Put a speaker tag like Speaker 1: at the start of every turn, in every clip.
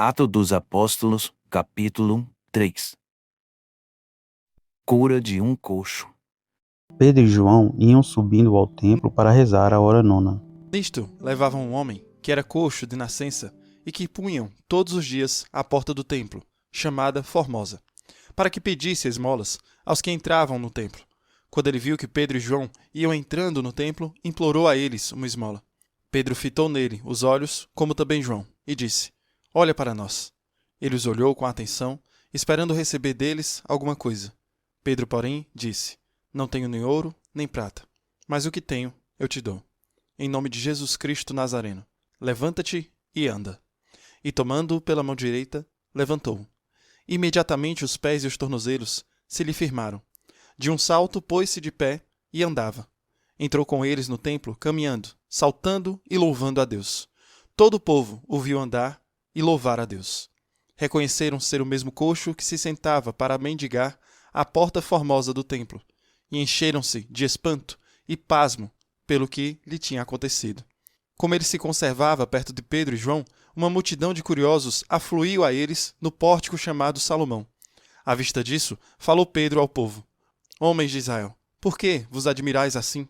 Speaker 1: Atos dos Apóstolos, capítulo 3. Cura de um coxo.
Speaker 2: Pedro e João iam subindo ao templo para rezar a hora nona.
Speaker 3: Nisto levavam um homem que era coxo de nascença e que punham todos os dias à porta do templo, chamada Formosa, para que pedisse esmolas aos que entravam no templo. Quando ele viu que Pedro e João iam entrando no templo, implorou a eles uma esmola. Pedro fitou nele os olhos, como também João, e disse: Olha para nós. Ele os olhou com atenção, esperando receber deles alguma coisa. Pedro, porém, disse: Não tenho nem ouro, nem prata, mas o que tenho eu te dou. Em nome de Jesus Cristo Nazareno, levanta-te e anda. E tomando-o pela mão direita, levantou-o. Imediatamente os pés e os tornozelos se lhe firmaram. De um salto pôs-se de pé e andava. Entrou com eles no templo, caminhando, saltando e louvando a Deus. Todo o povo o viu andar e louvar a Deus. Reconheceram ser o mesmo coxo que se sentava para mendigar à porta formosa do templo, e encheram-se de espanto e pasmo pelo que lhe tinha acontecido. Como ele se conservava perto de Pedro e João, uma multidão de curiosos afluiu a eles no pórtico chamado Salomão. À vista disso, falou Pedro ao povo: Homens de Israel, por que vos admirais assim?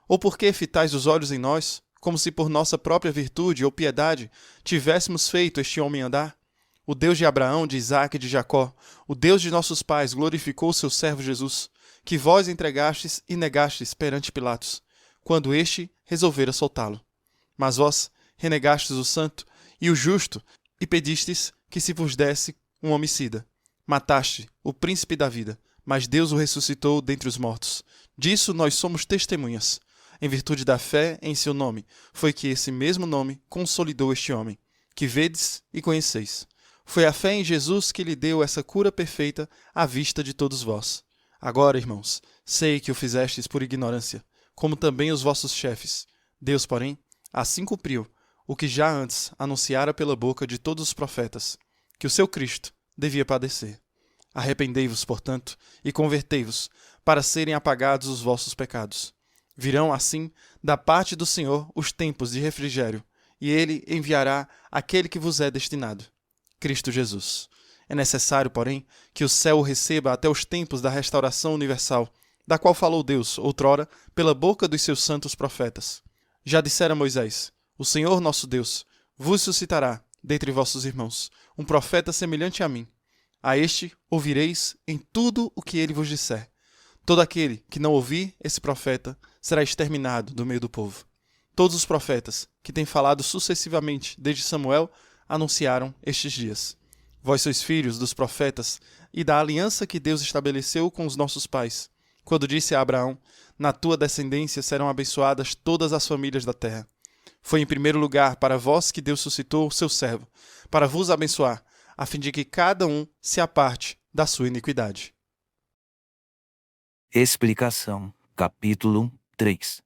Speaker 3: Ou por que fitais os olhos em nós, como se por nossa própria virtude ou piedade tivéssemos feito este homem andar? O Deus de Abraão, de Isaque e de Jacó, o Deus de nossos pais, glorificou o seu servo Jesus, que vós entregastes e negastes perante Pilatos, quando este resolvera soltá-lo. Mas vós renegastes o santo e o justo e pedistes que se vos desse um homicida. Mataste o príncipe da vida, mas Deus o ressuscitou dentre os mortos. Disso nós somos testemunhas. Em virtude da fé em seu nome, foi que esse mesmo nome consolidou este homem, que vedes e conheceis. Foi a fé em Jesus que lhe deu essa cura perfeita à vista de todos vós. Agora, irmãos, sei que o fizestes por ignorância, como também os vossos chefes. Deus, porém, assim cumpriu o que já antes anunciara pela boca de todos os profetas, que o seu Cristo devia padecer. Arrependei-vos, portanto, e convertei-vos, para serem apagados os vossos pecados. Virão, assim, da parte do Senhor os tempos de refrigério, e ele enviará aquele que vos é destinado, Cristo Jesus. É necessário, porém, que o céu o receba até os tempos da restauração universal, da qual falou Deus, outrora, pela boca dos seus santos profetas. Já dissera Moisés: O Senhor nosso Deus vos suscitará, dentre vossos irmãos, um profeta semelhante a mim. A este ouvireis em tudo o que ele vos disser. Todo aquele que não ouvir esse profeta será exterminado do meio do povo. Todos os profetas que têm falado sucessivamente desde Samuel anunciaram estes dias. Vós sois filhos dos profetas e da aliança que Deus estabeleceu com os nossos pais, quando disse a Abraão: Na tua descendência serão abençoadas todas as famílias da terra. Foi em primeiro lugar para vós que Deus suscitou o seu servo, para vos abençoar, a fim de que cada um se aparte da sua iniquidade.
Speaker 1: Explicação, capítulo 3.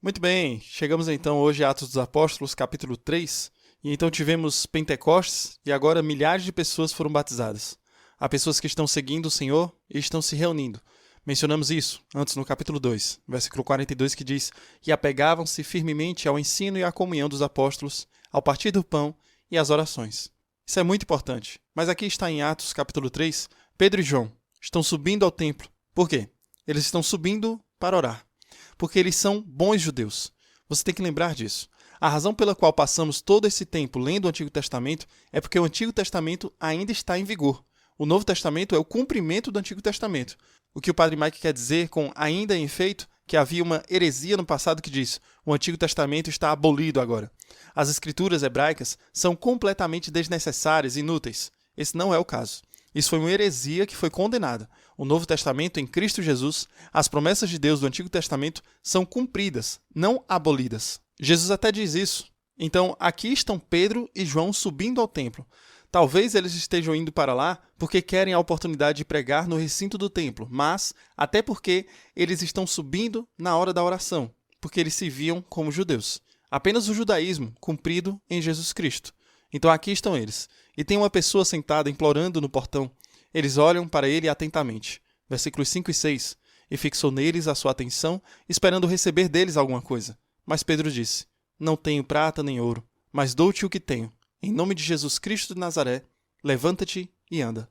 Speaker 3: Muito bem, chegamos então hoje a Atos dos Apóstolos, capítulo 3, e então tivemos Pentecostes e agora milhares de pessoas foram batizadas. Há pessoas que estão seguindo o Senhor e estão se reunindo. Mencionamos isso antes no capítulo 2, versículo 42, que diz: E apegavam-se firmemente ao ensino e à comunhão dos apóstolos, ao partir do pão e às orações. Isso é muito importante. Mas aqui está em Atos, capítulo 3, Pedro e João estão subindo ao templo. Por quê? Eles estão subindo para orar. Porque eles são bons judeus. Você tem que lembrar disso. A razão pela qual passamos todo esse tempo lendo o Antigo Testamento é porque o Antigo Testamento ainda está em vigor. O Novo Testamento é o cumprimento do Antigo Testamento. O que o Padre Mike quer dizer com ainda em efeito, que havia uma heresia no passado que diz: o Antigo Testamento está abolido agora. As escrituras hebraicas são completamente desnecessárias e inúteis. Esse não é o caso. Isso foi uma heresia que foi condenada. O Novo Testamento, em Cristo Jesus, as promessas de Deus do Antigo Testamento são cumpridas, não abolidas. Jesus até diz isso. Então, aqui estão Pedro e João subindo ao templo. Talvez eles estejam indo para lá porque querem a oportunidade de pregar no recinto do templo, mas até porque eles estão subindo na hora da oração, porque eles se viam como judeus. Apenas o judaísmo cumprido em Jesus Cristo. Então aqui estão eles. E tem uma pessoa sentada implorando no portão. Eles olham para ele atentamente. Versículos 5 e 6. E fixou neles a sua atenção, esperando receber deles alguma coisa. Mas Pedro disse: Não tenho prata nem ouro, mas dou-te o que tenho. em nome de Jesus Cristo de Nazaré, levanta-te e anda.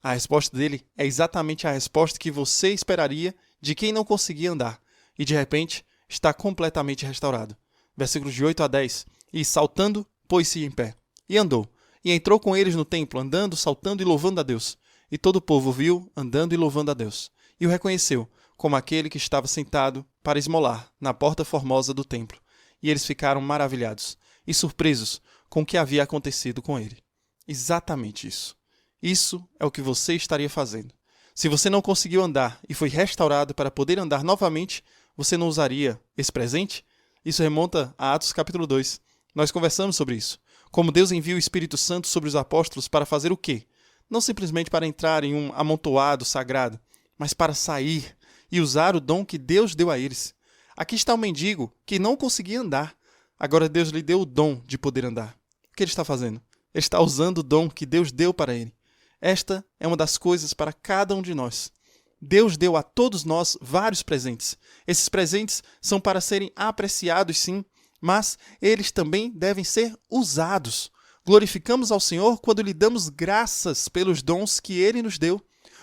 Speaker 3: A resposta dele é exatamente a resposta que você esperaria de quem não conseguia andar e, de repente, está completamente restaurado. Versículos de 8 a 10. E, saltando, pôs-se em pé. E andou. E entrou com eles no templo, andando, saltando e louvando a Deus. E todo o povo viu, andando e louvando a Deus. E o reconheceu como aquele que estava sentado para esmolar na porta formosa do templo. E eles ficaram maravilhados e surpresos com o que havia acontecido com ele. Exatamente isso. Isso é o que você estaria fazendo. Se você não conseguiu andar e foi restaurado para poder andar novamente, você não usaria esse presente? Isso remonta a Atos capítulo 2. Nós conversamos sobre isso. Como Deus envia o Espírito Santo sobre os apóstolos para fazer o quê? Não simplesmente para entrar em um amontoado sagrado, mas para sair e usar o dom que Deus deu a eles. Aqui está o mendigo que não conseguia andar. Agora Deus lhe deu o dom de poder andar. O que ele está fazendo? Ele está usando o dom que Deus deu para ele. Esta é uma das coisas para cada um de nós. Deus deu a todos nós vários presentes. Esses presentes são para serem apreciados, sim, mas eles também devem ser usados. Glorificamos ao Senhor quando lhe damos graças pelos dons que Ele nos deu.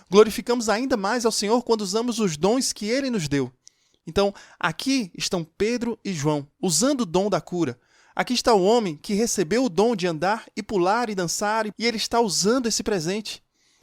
Speaker 3: Glorificamos ainda mais ao Senhor quando usamos os dons que Ele nos deu. Então, aqui estão Pedro e João, usando o dom da cura. Aqui está o homem que recebeu o dom de andar e pular e dançar, e ele está usando esse presente.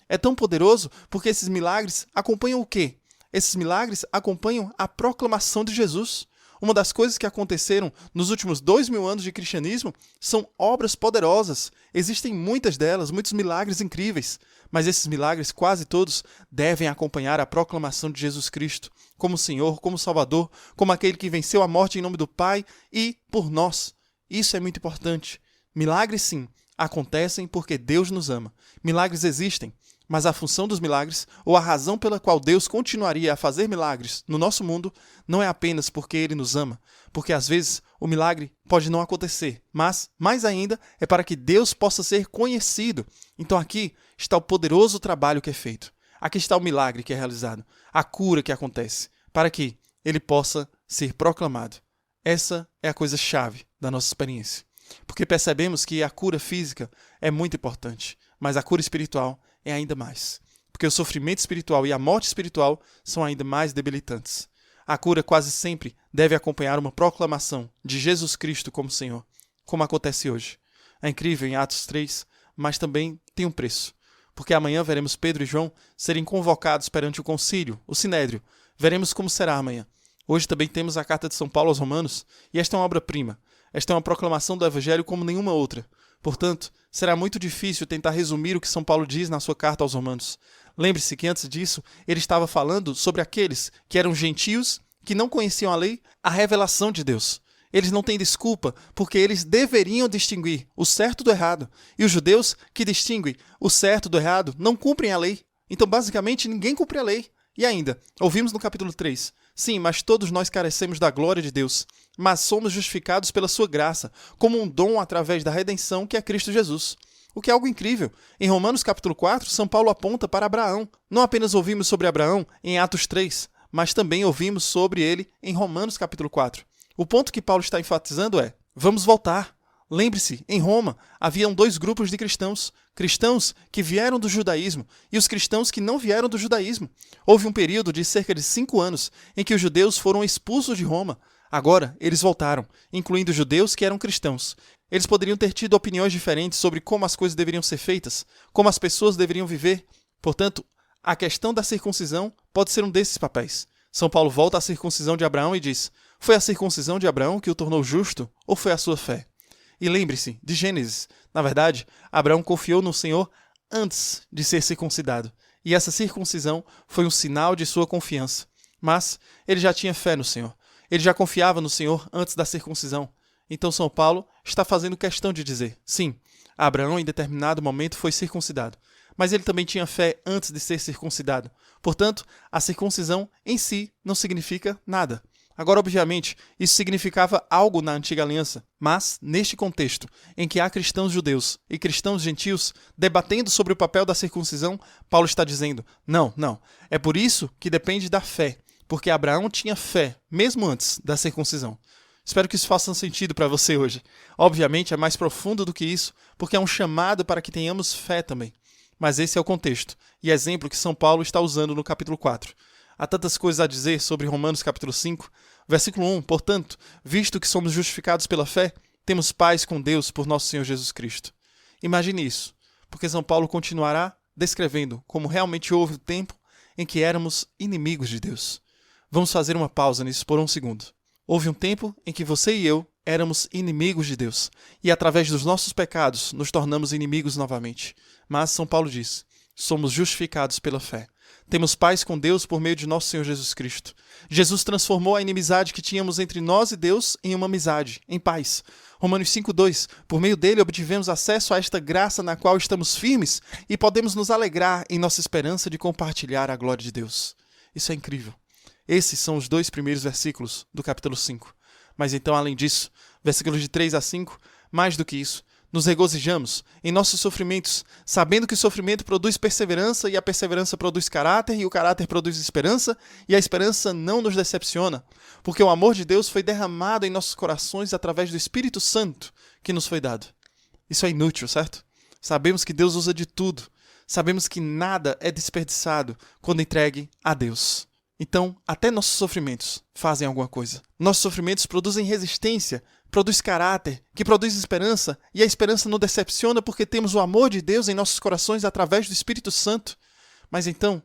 Speaker 3: É tão poderoso porque esses milagres acompanham o quê? Esses milagres acompanham a proclamação de Jesus. Uma das coisas que aconteceram nos últimos 2000 anos de cristianismo são obras poderosas. Existem muitas delas, muitos milagres incríveis. Mas esses milagres, quase todos, devem acompanhar a proclamação de Jesus Cristo como Senhor, como Salvador, como aquele que venceu a morte em nome do Pai e por nós. Isso é muito importante. Milagres, sim, acontecem porque Deus nos ama. Milagres existem, mas a função dos milagres, ou a razão pela qual Deus continuaria a fazer milagres no nosso mundo, não é apenas porque Ele nos ama, porque às vezes o milagre pode não acontecer, mas, mais ainda, é para que Deus possa ser conhecido. Então aqui está o poderoso trabalho que é feito. Aqui está o milagre que é realizado, a cura que acontece, para que Ele possa ser proclamado. Essa é a coisa-chave da nossa experiência. Porque percebemos que a cura física é muito importante, mas a cura espiritual é ainda mais. Porque o sofrimento espiritual e a morte espiritual são ainda mais debilitantes. A cura quase sempre deve acompanhar uma proclamação de Jesus Cristo como Senhor, como acontece hoje. É incrível em Atos 3, mas também tem um preço. Porque amanhã veremos Pedro e João serem convocados perante o concílio, o sinédrio. Veremos como será amanhã. Hoje também temos a carta de São Paulo aos Romanos, e esta é uma obra-prima. Esta é uma proclamação do Evangelho como nenhuma outra. Portanto, será muito difícil tentar resumir o que São Paulo diz na sua carta aos Romanos. Lembre-se que antes disso, ele estava falando sobre aqueles que eram gentios, que não conheciam a lei, a revelação de Deus. Eles não têm desculpa, porque eles deveriam distinguir o certo do errado. E os judeus que distinguem o certo do errado não cumprem a lei. Então, basicamente, ninguém cumpre a lei. E ainda, ouvimos no capítulo 3, sim, mas todos nós carecemos da glória de Deus, mas somos justificados pela sua graça, como um dom através da redenção que é Cristo Jesus. O que é algo incrível. Em Romanos capítulo 4, São Paulo aponta para Abraão. Não apenas ouvimos sobre Abraão em Atos 3, mas também ouvimos sobre ele em Romanos capítulo 4. O ponto que Paulo está enfatizando é, vamos voltar. Lembre-se, em Roma haviam dois grupos de cristãos. Cristãos que vieram do judaísmo e os cristãos que não vieram do judaísmo. Houve um período de cerca de 5 anos em que os judeus foram expulsos de Roma. Agora, eles voltaram, incluindo judeus que eram cristãos. Eles poderiam ter tido opiniões diferentes sobre como as coisas deveriam ser feitas, como as pessoas deveriam viver. Portanto, a questão da circuncisão pode ser um desses papéis. São Paulo volta à circuncisão de Abraão e diz, foi a circuncisão de Abraão que o tornou justo ou foi a sua fé? E lembre-se de Gênesis. Na verdade, Abraão confiou no Senhor antes de ser circuncidado. E essa circuncisão foi um sinal de sua confiança. Mas ele já tinha fé no Senhor. Ele já confiava no Senhor antes da circuncisão. Então São Paulo está fazendo questão de dizer, sim, Abraão em determinado momento foi circuncidado. Mas ele também tinha fé antes de ser circuncidado. Portanto, a circuncisão em si não significa nada. Agora, obviamente, isso significava algo na antiga aliança, mas, neste contexto, em que há cristãos judeus e cristãos gentios debatendo sobre o papel da circuncisão, Paulo está dizendo, não, é por isso que depende da fé, porque Abraão tinha fé, mesmo antes da circuncisão. Espero que isso faça sentido para você hoje. Obviamente é mais profundo do que isso, porque é um chamado para que tenhamos fé também. Mas esse é o contexto e exemplo que São Paulo está usando no capítulo 4. Há tantas coisas a dizer sobre Romanos capítulo 5. Versículo 1, portanto, visto que somos justificados pela fé, temos paz com Deus por nosso Senhor Jesus Cristo. Imagine isso, porque São Paulo continuará descrevendo como realmente houve o tempo em que éramos inimigos de Deus. Vamos fazer uma pausa nisso por um segundo. Houve um tempo em que você e eu éramos inimigos de Deus, e através dos nossos pecados nos tornamos inimigos novamente. Mas São Paulo diz, somos justificados pela fé. Temos paz com Deus por meio de nosso Senhor Jesus Cristo. Jesus transformou a inimizade que tínhamos entre nós e Deus em uma amizade, em paz. Romanos 5,2, por meio dele obtivemos acesso a esta graça na qual estamos firmes e podemos nos alegrar em nossa esperança de compartilhar a glória de Deus. Isso é incrível. Esses são os 2 primeiros versículos do capítulo 5. Mas então, além disso, versículos de 3 a 5, mais do que isso, nos regozijamos em nossos sofrimentos, sabendo que o sofrimento produz perseverança, e a perseverança produz caráter, e o caráter produz esperança, e a esperança não nos decepciona, porque o amor de Deus foi derramado em nossos corações através do Espírito Santo que nos foi dado. Isso é inútil, certo? Sabemos que Deus usa de tudo. Sabemos que nada é desperdiçado quando entregue a Deus. Então, até nossos sofrimentos fazem alguma coisa. Nossos sofrimentos produzem resistência, produz caráter, que produz esperança, e a esperança não decepciona porque temos o amor de Deus em nossos corações através do Espírito Santo. Mas então,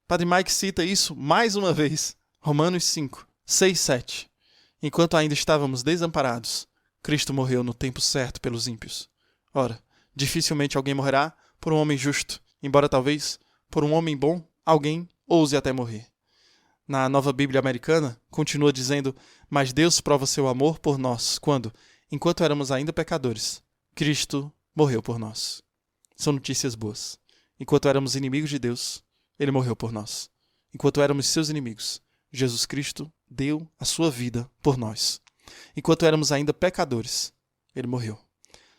Speaker 3: Padre Mike cita isso mais uma vez. Romanos 5, 6, 7. Enquanto ainda estávamos desamparados, Cristo morreu no tempo certo pelos ímpios. Ora, dificilmente alguém morrerá por um homem justo, embora talvez, por um homem bom, alguém ouse até morrer. Na Nova Bíblia Americana, continua dizendo, mas Deus prova seu amor por nós, quando, enquanto éramos ainda pecadores, Cristo morreu por nós. São notícias boas. Enquanto éramos inimigos de Deus, Ele morreu por nós. Enquanto éramos seus inimigos, Jesus Cristo deu a sua vida por nós. Enquanto éramos ainda pecadores, Ele morreu.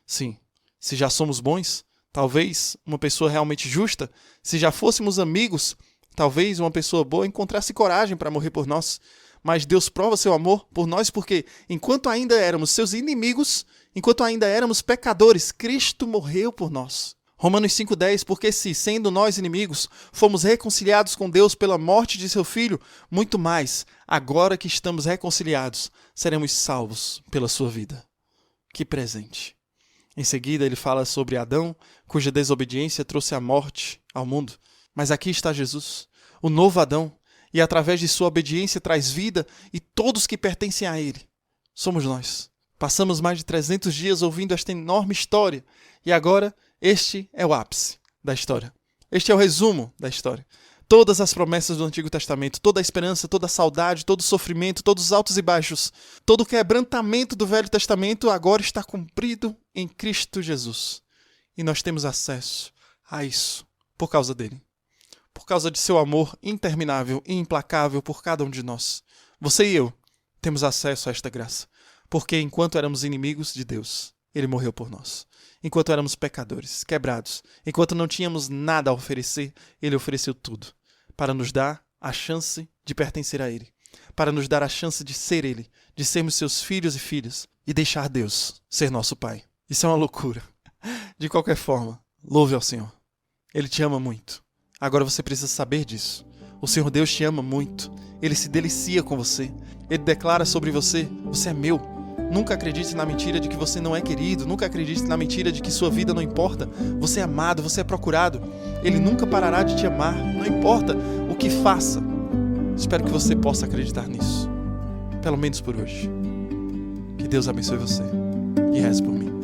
Speaker 3: Sim, se já somos bons, talvez uma pessoa realmente justa, se já fôssemos amigos, talvez uma pessoa boa encontrasse coragem para morrer por nós, mas Deus prova seu amor por nós porque, enquanto ainda éramos seus inimigos, enquanto ainda éramos pecadores, Cristo morreu por nós. Romanos 5,10, porque se, sendo nós inimigos, fomos reconciliados com Deus pela morte de seu Filho, muito mais, agora que estamos reconciliados, seremos salvos pela sua vida. Que presente! Em seguida, ele fala sobre Adão, cuja desobediência trouxe a morte ao mundo. Mas aqui está Jesus, o novo Adão, e através de sua obediência traz vida, e todos que pertencem a ele somos nós. Passamos mais de 300 dias ouvindo esta enorme história, e agora este é o ápice da história. Este é o resumo da história. Todas as promessas do Antigo Testamento, toda a esperança, toda a saudade, todo o sofrimento, todos os altos e baixos, todo o quebrantamento do Velho Testamento agora está cumprido em Cristo Jesus. E nós temos acesso a isso por causa dele. Por causa de seu amor interminável e implacável por cada um de nós. Você e eu temos acesso a esta graça, porque enquanto éramos inimigos de Deus, Ele morreu por nós. Enquanto éramos pecadores, quebrados, enquanto não tínhamos nada a oferecer, Ele ofereceu tudo, para nos dar a chance de pertencer a Ele, para nos dar a chance de ser Ele, de sermos seus filhos e filhas, e deixar Deus ser nosso Pai. Isso é uma loucura. De qualquer forma, louve ao Senhor. Ele te ama muito. Agora você precisa saber disso. O Senhor Deus te ama muito. Ele se delicia com você. Ele declara sobre você, você é meu. Nunca acredite na mentira de que você não é querido. Nunca acredite na mentira de que sua vida não importa. Você é amado, você é procurado. Ele nunca parará de te amar. Não importa o que faça. Espero que você possa acreditar nisso. Pelo menos por hoje. Que Deus abençoe você. E reze por mim.